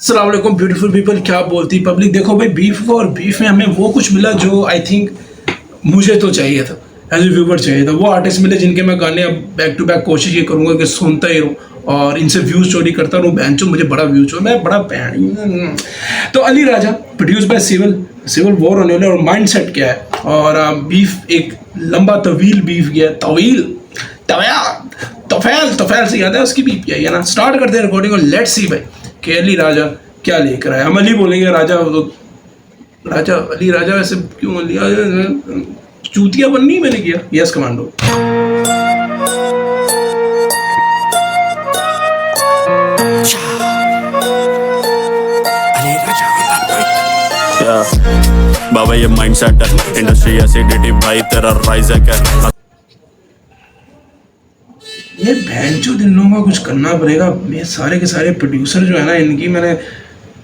अस्सलाम वालेकुम beautiful people. क्या बोलती पब्लिक। देखो भाई, बीफ और बीफ में हमें वो कुछ मिला जो आई थिंक मुझे तो चाहिए था, एज ए व्यूवर चाहिए था। वो आर्टिस्ट मिले जिनके मैं गाने अब बैक टू बैक कोशिश ये करूँगा कि सुनता ही रहूँ और इनसे व्यूज़ चोरी करता रहूँ। बैंचो मुझे बड़ा व्यूज हो, मैं बड़ा पैन। तो अली राजा प्रोड्यूस बाय सिविल वॉर होने वाला। और माइंड सेट क्या है, और बीफ एक लंबा तवील बीफ गया, तवील तफैल से याद है उसकी बीफ किया है ना। स्टार्ट करते हैं रिकॉर्डिंग और लेट्स सी भाई कि अली राजा क्या लेकर आया। हम अली बोलेंगे, राजा तो राजा अली राजा वैसे क्यों लिया, चूतिया बननी मैंने किया। Yes commando. बाबा ये माइंडसेट है, इंडस्ट्री एसिडिटी भाई तेरा राइज है क्या। ये भैंचो दिन लोगों का कुछ करना पड़ेगा। ये सारे के सारे प्रोड्यूसर जो है ना, इनकी मैंने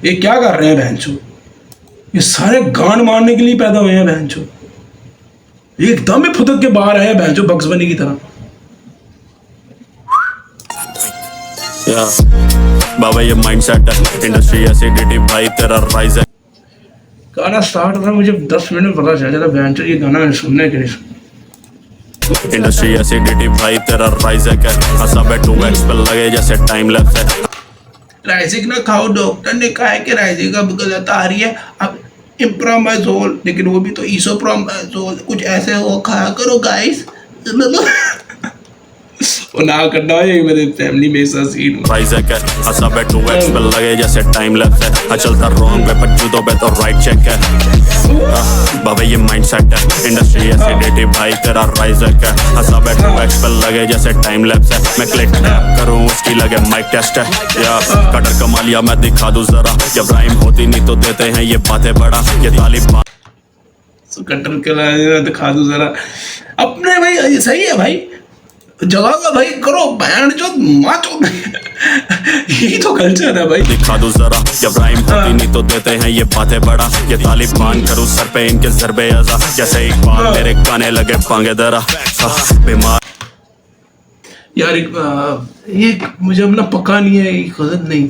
ये क्या कर रहे हैं भैंचो, ये सारे गांड मारने के लिए पैदा हुए हैं भैंचो। एकदम ही फुदक के बाहर आए भैंचो बक्स बनी की तरह। बाबा ये माइंडसेट है, इंडस्ट्री एसिडिटी भाई तेरा राइज है। गाना स्टार्ट हुआ, मुझे 10 मिनट में पता चल जाता भैंचो ये गाना मैंने सुनने के लिए। इंडस्ट्री एसिडिटी भाई तेरा राइज है क्या। हंसा बैठू एक्स पे लगे जैसे टाइम लैप्स है। राइजिक ना खाओ, डॉक्टर ने कहा है कि राइजिक अब गलत आ रही है। अब इम्प्रोमाजोल, लेकिन वो भी तो ईसोप्रोमाजोल कुछ ऐसे वो खाया करो गाइस। वो ना करना है, मेरे फैमिली में ऐसा सीन हुआ। राइज है क्या, हंसा बैठू एक्स पे लगे जैसे टाइम लैप्स है। चलता रॉन्ग पे पर जूतों पे तो राइट चेक है। बाबा ये माइंडसेट है, इंडस्ट्री एसिडिटी भाई तेरा राइज है क्या। हंसा बैठू एक्स पे लगे जैसे टाइम लैप्स है। मैं क्लिक टैप करूं उसकी लगे माइक टेस्ट है। या कटर कमा लिया मैं दिखा दूं जरा, जब राइम होती नहीं तो देते हैं ये बातें बड़ा। ये तालिबान कटर के दिखा दूं जरा अपने भाई। ये सही है भाई, जगह का भाई करो बैंड जो माचो। यही तो कल्चर है भाई। दिखा दूं जरा, जब राइम होती नहीं तो देते हैं ये बातें बड़ा। ये तालिबान करूं सर पे इनके ज़रबे अज़ा, जैसे एक बार मेरे गाने लगे पांगे दरा। बीमार यार ये मुझे अपना पक्का नहीं है, ये गलत नहीं,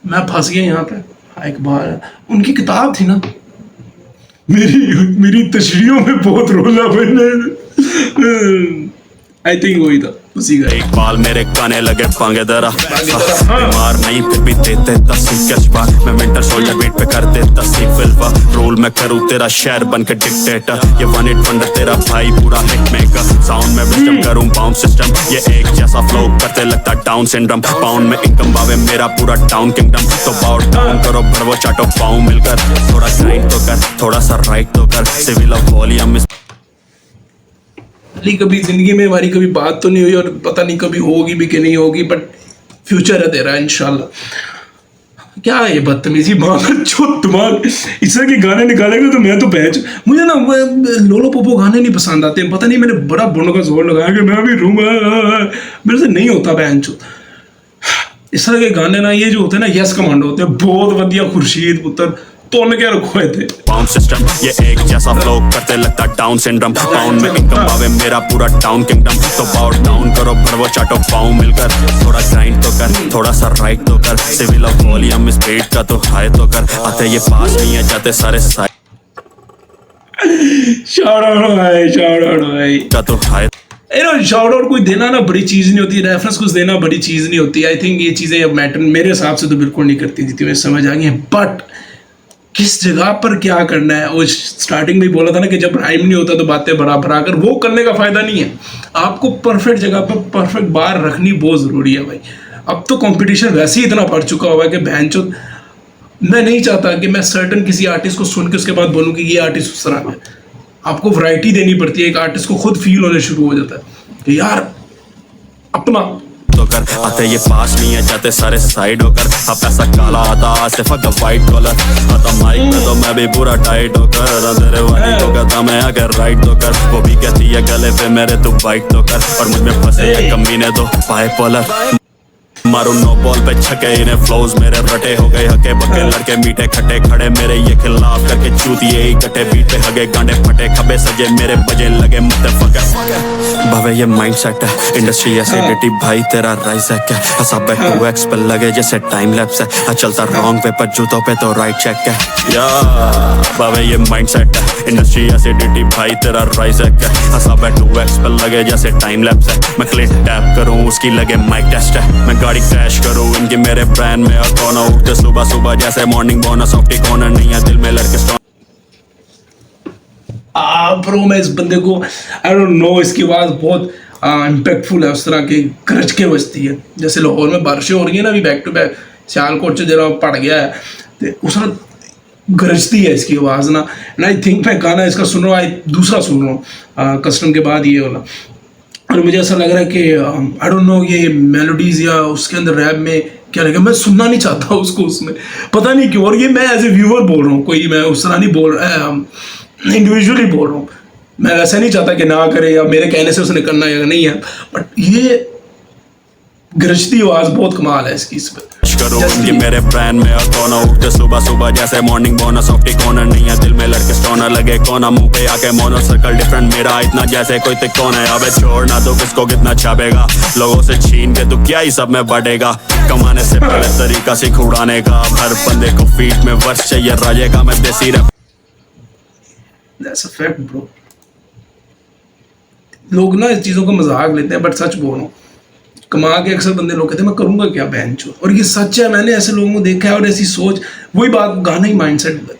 मैं फंस गया यहाँ पे। एक बार उनकी किताब थी ना, मेरी तशरीहों में बहुत रोला मैंने। आई थिंक वही था, उसी का। एक बाल मेरे गाने लगे पांगे दरा। बीमार नहीं फिर भी देते तस्सी कैशबार। मैं विंटर शोल्डर बीट पे कर देता सी फिल्वा। रोल मैं करूँ तेरा शहर बन के डिक्टेटर। ये 1 8 वंडर तेरा भाई पूरा हिट मेकर। साउंड में विस्डम करूँ बाउंड सिस्टम, ये एक जैसा फ्लो करते लगता डाउन सिंड्रोम। पाउंड में इनकम बावे मेरा पूरा डाउन किंगडम। तो बाउट डाउन करो भरवो चाटो पाऊं मिलकर। थोड़ा ग्राइंड तो कर, थोड़ा सा राइट तो कर। सिविल ऑफ वॉल्यूम कभी जिंदगी में हमारी कभी बात तो नहीं हुई और पता नहीं कभी होगी भी कि नहीं होगी, बट फ्यूचर है तेरा इंशाल्लाह। क्या है ये बदतमीजी, दिमाग इस तरह के गाने निकालेंगे तो मैं तो बहच। मुझे ना लोलो पोपो गाने नहीं पसंद आते, पता नहीं मैंने बड़ा बोलने का जोर लगाया कि मैं भी रूंगा, मेरे से नहीं होता बहनचो। इस तरह के गाने ना, ये जो होते हैं ना यस कमांडो होते हैं, बहुत बढ़िया खुर्शीद पुत्र तो क्या रखो थे। पाउंड सिस्टम ये एक जैसा फ्लो करते लगता डाउन सिंड्रोम। पाउंड में इनकम बावे मेरा पूरा डाउन किंगडम। तो बाउट डाउन करो भरवो चाटो पाऊं मिलकर। थोड़ा ग्राइंड तो कर, थोड़ा सा राइट तो कर। सिविल ऑफ वॉल्यूम स्पीड का तो हाई तो कर। आते ये पास नहीं है जाते सारे साइड शाउट आउट भाई का तो हाई। शाउट आउट कोई देना ना बड़ी चीज नहीं होती, रेफरेंस कुछ देना बड़ी चीज नहीं होती। आई थिंक ये चीजें अब मैटर मेरे हिसाब से तो बिल्कुल नहीं करती, जितनी मुझे समझ आ गई है। बट किस जगह पर क्या करना है, वो स्टार्टिंग में ही बोला था ना कि जब राइम नहीं होता तो बातें बराबर आकर, वो करने का फायदा नहीं है। आपको परफेक्ट जगह पर परफेक्ट बार रखनी बहुत जरूरी है भाई। अब तो कंपटीशन वैसे ही इतना बढ़ चुका हुआ है कि बहनचोद मैं नहीं चाहता कि मैं सर्टन किसी आर्टिस्ट को सुन के उसके बाद बोलूँ कि ये आर्टिस्ट उस तरह है। आपको वैरायटी देनी पड़ती है, एक आर्टिस्ट को खुद फील होने शुरू हो जाता है कि यार अपना तो कर। आते ये पास नहीं है जाते सारे साइड होकर। अब पैसा काला आता आसिफ का वाइट कॉलर। आता माइक में तो मैं भी पूरा टाइट होकर। तेरे वाली को कहता मैं अगर राइट तो कर। वो भी कहती है गले पे मेरे तू बाइट तो कर। और मुझ में फंसे है कमीने तो बाइपोलर। मारू नो बॉल पे छके इन्हें फ्लोज मेरे रटे हो गए हके बके लड़के मीठे खट्टे खड़े मेरे ये खिलाफ करके चूतिए इकट्ठे बीट पे हगे गांडे फटे खबे सजे मेरे बजे लगे मुत्तफक भावे ये माइंडसेट है इंडस्ट्री एसिडिटी भाई तेरा राइज है क्या हसा पे 2x पे लगे जैसे टाइम लैप्स है चलता रॉन्ग पे पर जूतों पे तो राइट चेक है या भावे ये माइंडसेट है इंडस्ट्री एसिडिटी भाई तेरा राइज है क्या हसा पे 2x पे लगे जैसे टाइम लैप्स है मैं क्लिक टैप करूं उसकी लगे माइक टेस्ट है मैं गाड़ी क्रैश करूं इनकी मेरे ब्रांड में और कौन उठते सुबह सुबह जैसे morning bonus of T corner नहीं है दिल में लड़के ब्रो मैं इस बंदे को आई डोंट नो इसकी आवाज़ बहुत इम्पैक्टफुल है उस तरह की गरज के बजती है जैसे लाहौर में बारिशें हो रही है ना अभी बैक टू बैक सियालकोट से जरा पड़ गया है तो उस तरह गरजती है इसकी आवाज़ ना एंड आई थिंक मैं गाना इसका सुन रहा हूँ दूसरा सुन रहा हूँ कस्टम के बाद ये वाला और मुझे ऐसा लग रहा है कि आई डोंट नो ये मेलोडीज़ या उसके अंदर रैप में क्या लगे मैं सुनना नहीं चाहता उसको उसमें पता नहीं क्यों और ये मैं एज ए व्यूअर बोल रहा हूँ कोई मैं उस तरह नहीं बोल रहा इंडिविजुअली बोल रहा हूँ मैं ऐसा नहीं चाहता कि ना करे या मेरे कहने से उसने करना या नहीं है बट ये गरजती आवाज़ बहुत कमाल है इसकी इस पर करो इनकी मेरे ब्रांड में और कौन उठते सुबह सुबह जैसे morning bonus of T corner नहीं है दिल में लड़के स्टोनर लगे कोना मुंह पे आके मोनो सर्कल डिफरेंट मेरा इतना जैसे कोई तिकोन है अबे छोड़ना तो किसको कितना छापेगा लोगों से छीन के तो क्या ही सब में बढ़ेगा कमाने से पहले तरीका सीख उड़ाने का हर बंदे को फीट में वर्ष चाहिए राजे का मैं देसी rap That's a fact, bro. लोग ना इस चीज़ों का मजाक लेते हैं बट सच बोल रहा हूँ कमा के अक्सर बंदे लोग कहते हैं मैं करूँगा क्या बहन चो और ये सच है मैंने ऐसे लोगों को देखा है और ऐसी सोच वही बात गाना ही माइंडसेट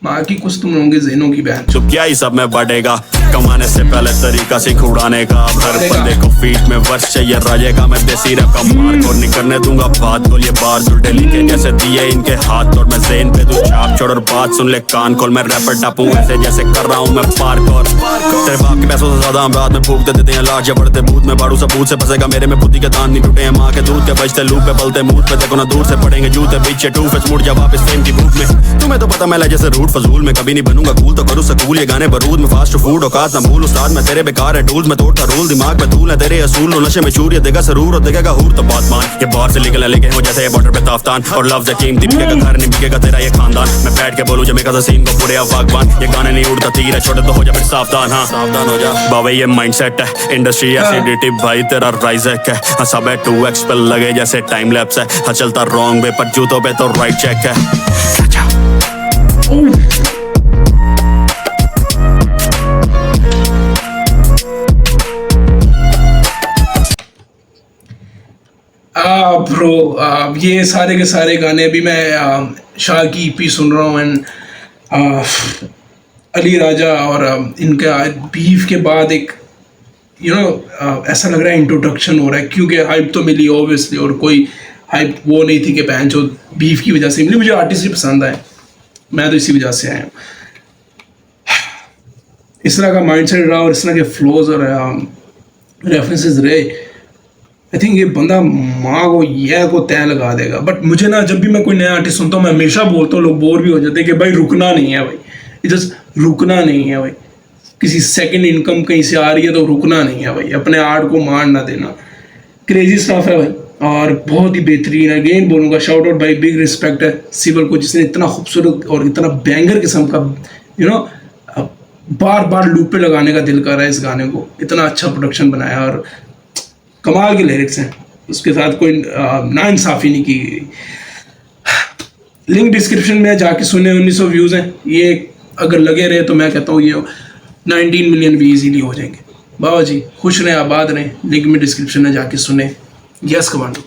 माँ की कुछ तुम लोगों के ज़हनों की बहन तो क्या ही सब में बढ़ेगा कमाने से पहले तरीका सीख उड़ाने का हर बंदे को फीट में वर्ष चाहिए राजे का मैं देसी रैप का मार को नहीं करने दूंगा बात बोल ये बार उल्टे लिखे जैसे दिए इनके हाथ और मैं ज़हन पे तू छाप छोड़ और बात सुन ले कान खोल मैं रैपर टापूं ऐसे जैसे कर रहा हूँ मैं पार्कोर तेरे बाप के पैसों से ज्यादा हम रात में फूक देते हैं लाश बढ़ते भूत में बाड़ू सबूत से फंसेगा मेरे में बुद्धि के दान नहीं टूटे हैं माँ के दूध के बजते लूप पे पलते मुंह पे देखो ना दूर से पड़ेंगे जूते पीछे टू फेस मुड़ जा वापस फेम की भूख में तुम्हें तो पता मैं जैसे रूट फजूल में कभी नहीं बनूंगा कूल तो करूँ सकूल ये गाने बरूद में फास्ट फूड औकात ना भूल उस्ताद मैं तेरे बेकार है टूल्स में तोड़ता रूल दिमाग में धूल है तेरे असूल नशे में चूर ये देगा सरूर और देखेगा हूर तो बात मान ये बाहर से निकलने लेके हो जैसे बॉर्डर पे ताफ्तान और लव द कीमती बिकेगा घर नहीं बिकेगा तेरा ये खानदान मैं बैठ के बोलूं जमेगा द सीन को पूरे अफवागवान ये गाने नहीं उड़ता तीर है छोटे तो हो जा फिर सावधान हाँ सावधान हो जा बावे ये माइंडसेट है इंडस्ट्री एसिडिटी भाई तेरा राइज है हंसा बे 2x पे लगे जैसे टाइम लैप्स है हाँ चलता रॉन्ग वे पर जूतों पे तो राइट चेक है ब्रो ये सारे के सारे गाने अभी मैं शाह की ईपी सुन रहा हूँ एंड अली राजा और इनका बीफ के बाद एक ऐसा लग रहा है इंट्रोडक्शन हो रहा है क्योंकि हाइप तो मिली ऑब्वियसली और कोई हाइप वो नहीं थी कि बहन जो बीफ की वजह से मिली मुझे आर्टिस्ट ही पसंद आए मैं तो इसी वजह से आया हूँ इस तरह का माइंडसेट रहा और इस तरह के फ्लोज और रेफरेंसेस रहे आई थिंक ये बंदा माँ को यह को तय लगा देगा बट मुझे ना जब भी मैं कोई नया आर्टिस्ट सुनता हूँ मैं हमेशा बोलता हूँ लोग बोर भी हो जाते हैं कि भाई रुकना नहीं है भाई जस्ट रुकना नहीं है भाई किसी सेकंड इनकम कहीं से आ रही है तो रुकना नहीं है भाई अपने आर्ट को मार ना देना क्रेजी स्टाफ है भाई और बहुत ही बेहतरीन है अगेन बोलूँगा शाउट आउट भाई बिग रिस्पेक्ट है सिवल को जिसने इतना खूबसूरत और इतना बैंगर किस्म का बार बार लूप पे लगाने का दिल कर रहा है इस गाने को इतना अच्छा प्रोडक्शन बनाया और कमाल के लिरिक्स हैं उसके साथ कोई नाइंसाफ़ी नहीं की गई लिंक डिस्क्रिप्शन में जाके सुने 1900 व्यूज़ हैं ये अगर लगे रहे तो मैं कहता हूँ ये 19 मिलियन भी इजीली हो जाएंगे बाबा जी खुश रहें आबाद रहें लिंक में डिस्क्रिप्शन में जाके सुने यस कमांडो